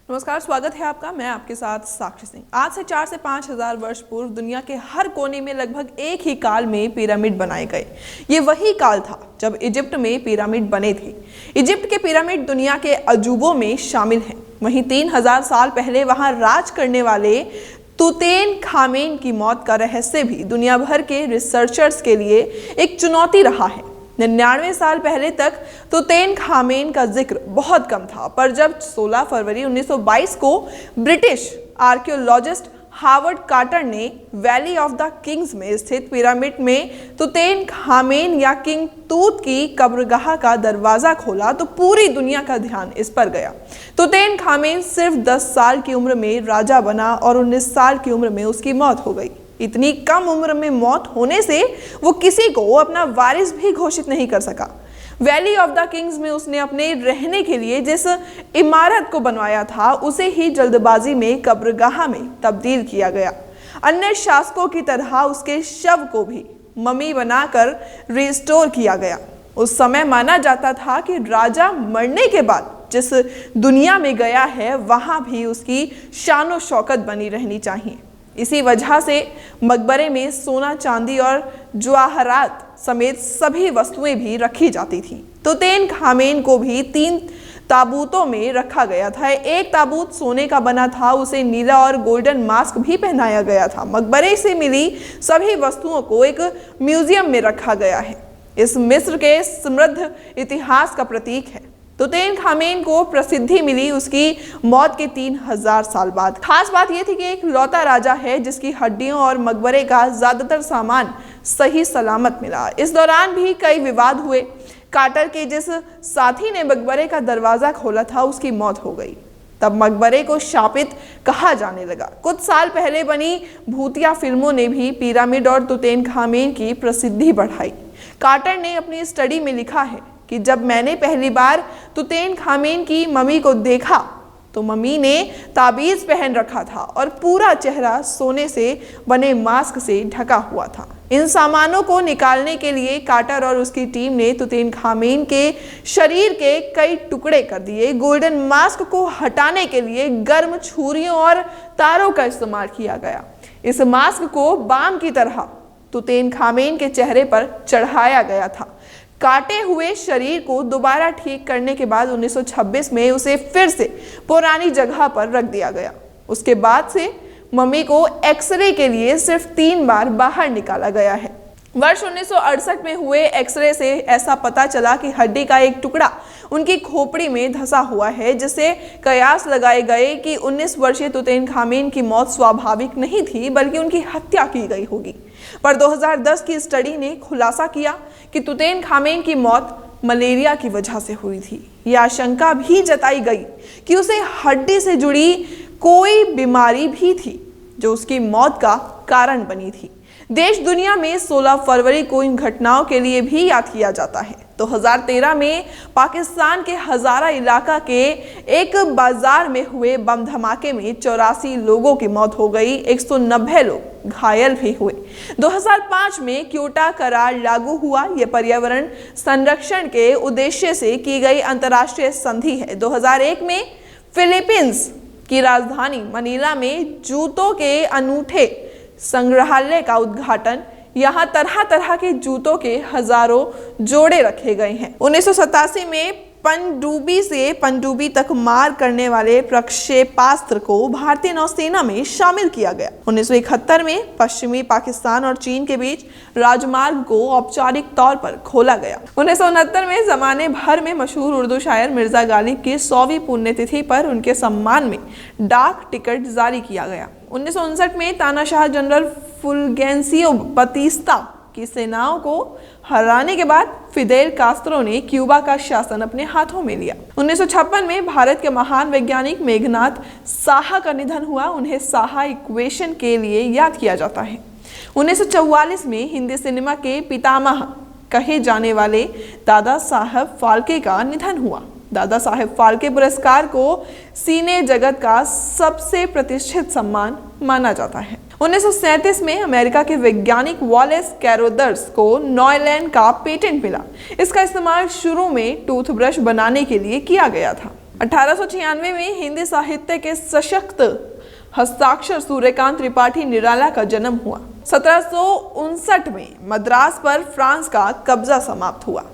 नमस्कार, स्वागत है आपका। मैं आपके साथ साक्षी सिंह। आज से 4 से 5 हजार वर्ष पूर्व दुनिया के हर कोने में लगभग एक ही काल में पिरामिड बनाए गए। ये वही काल था जब इजिप्ट में पिरामिड बने थे। इजिप्ट के पिरामिड दुनिया के अजूबों में शामिल हैं। वहीं 3000 साल पहले वहां राज करने वाले तुतनखामेन की मौत का रहस्य भी दुनिया भर के रिसर्चर्स के लिए एक चुनौती रहा है। 99 साल पहले तक तुतनखामेन का जिक्र बहुत कम था, पर जब 16 फरवरी 1922 को ब्रिटिश आर्कियोलॉजिस्ट हावर्ड कार्टर ने वैली ऑफ द किंग्स में स्थित पिरामिड में तुतनखामेन या किंग तूत की कब्रगाह का दरवाजा खोला तो पूरी दुनिया का ध्यान इस पर गया। तुतनखामेन सिर्फ 10 साल की उम्र में राजा बना और 19 साल की उम्र में उसकी मौत हो गई। इतनी कम उम्र में मौत होने से वो किसी को अपना वारिस भी घोषित नहीं कर सका। वैली ऑफ द किंग्स में उसने अपने रहने के लिए जिस इमारत को बनवाया था उसे ही जल्दबाजी में कब्रगाह में तब्दील किया गया। अन्य शासकों की तरह उसके शव को भी ममी बनाकर रिस्टोर किया गया। उस समय माना जाता था कि राजा मरने के बाद जिस दुनिया में गया है वहां भी उसकी शानो शौकत बनी रहनी चाहिए। इसी वजह से मकबरे में सोना, चांदी और जवाहरात समेत सभी वस्तुएं भी रखी जाती थी। तुतनखामेन को भी 3 ताबूतों में रखा गया था। एक ताबूत सोने का बना था, उसे नीला और गोल्डन मास्क भी पहनाया गया था। मकबरे से मिली सभी वस्तुओं को एक म्यूजियम में रखा गया है। इस मिस्र के समृद्ध इतिहास का प्रतीक है। तुतनखामेन को प्रसिद्धि मिली उसकी मौत के 3000 साल बाद। खास बात यह थी कि एक लौता राजा है जिसकी हड्डियों और मकबरे का ज्यादातर सामान सही सलामत मिला। इस दौरान भी कई विवाद हुए। कार्टर के जिस साथी ने मकबरे का दरवाजा खोला था उसकी मौत हो गई। तब मकबरे को शापित कहा जाने लगा। कुछ साल पहले बनी भूतिया फिल्मों ने भी पिरामिड और तुतनखामेन की प्रसिद्धि बढ़ाई। कार्टर ने अपनी स्टडी में लिखा है कि जब मैंने पहली बार तुतनखामेन की मम्मी को देखा तो मम्मी ने ताबीज पहन रखा था और पूरा चेहरा सोने से बने मास्क से ढका हुआ था। इन सामानों को निकालने के लिए कार्टर और उसकी टीम ने तुतनखामेन के शरीर के कई टुकड़े कर दिए। गोल्डन मास्क को हटाने के लिए गर्म छुरियों और तारों का इस्तेमाल किया गया। इस मास्क को बाम की तरह तुतनखामेन के चेहरे पर चढ़ाया गया था। काटे हुए शरीर को दोबारा ठीक करने के बाद 1926 में उसे फिर से पुरानी जगह पर रख दिया गया। उसके बाद से मम्मी को एक्सरे के लिए सिर्फ 3 बार बाहर निकाला गया है। वर्ष 1968 में हुए एक्सरे से ऐसा पता चला कि हड्डी का एक टुकड़ा उनकी खोपड़ी में धंसा हुआ है, जिससे कयास लगाए गए कि 19 वर्षीय तुतनखामेन की मौत स्वाभाविक नहीं थी बल्कि उनकी हत्या की गई होगी। पर 2010 की स्टडी ने खुलासा किया कि तुतनखामेन की मौत मलेरिया की वजह से हुई थी। यह आशंका भी जताई गई कि उसे हड्डी से जुड़ी कोई बीमारी भी थी जो उसकी मौत का कारण बनी थी। देश दुनिया में 16 फरवरी को इन घटनाओं के लिए भी याद किया जाता है। 2013 में पाकिस्तान के हजारा इलाका के एक बाजार में हुए बम धमाके में 84 लोगों की मौत हो गई, 190 लोग घायल भी हुए। 2005 में क्योटो करार लागू हुआ। यह पर्यावरण संरक्षण के उद्देश्य से की गई अंतर्राष्ट्रीय संधि है। 2001 में फिलीपींस की राजधानी मनीला में जूतों के अनूठे संग्रहालय का उद्घाटन। यहाँ तरह तरह के जूतों के हजारों जोड़े रखे गए हैं। 1987 में पनडुब्बी से पनडुब्बी तक मार करने वाले प्रक्षेपास्त्र को भारतीय नौसेना में शामिल किया गया। 1971 में पश्चिमी पाकिस्तान और चीन के बीच राजमार्ग को औपचारिक तौर पर खोला गया। 1969 में जमाने भर में मशहूर उर्दू शायर मिर्जा गालिब की 100वीं पुण्यतिथि पर उनके सम्मान में डाक टिकट जारी किया गया। 1959 में तानाशाह जनरल फुलगेंसियो बतिस्ता की सेनाओं को हराने के बाद फिदेल कास्त्रो ने क्यूबा का शासन अपने हाथों में लिया। 1956 में भारत के महान वैज्ञानिक मेघनाथ साहा का निधन हुआ। उन्हें साहा इक्वेशन के लिए याद किया जाता है। 1944 में हिंदी सिनेमा के पितामह कहे जाने वाले दादा साहब फाल्के का निधन हुआ। दादा साहेब फाल्के पुरस्कार को सिने जगत का सबसे प्रतिष्ठित सम्मान माना जाता है। 1937 में अमेरिका के वैज्ञानिक वॉलेस कैरोदर्स को नॉयलैंड का पेटेंट मिला। इसका इस्तेमाल शुरू में टूथब्रश बनाने के लिए किया गया था। 1896 में हिंदी साहित्य के सशक्त हस्ताक्षर सूर्यकांत त्रिपाठी निराला का जन्म हुआ। 1759 में मद्रास पर फ्रांस का कब्जा समाप्त हुआ।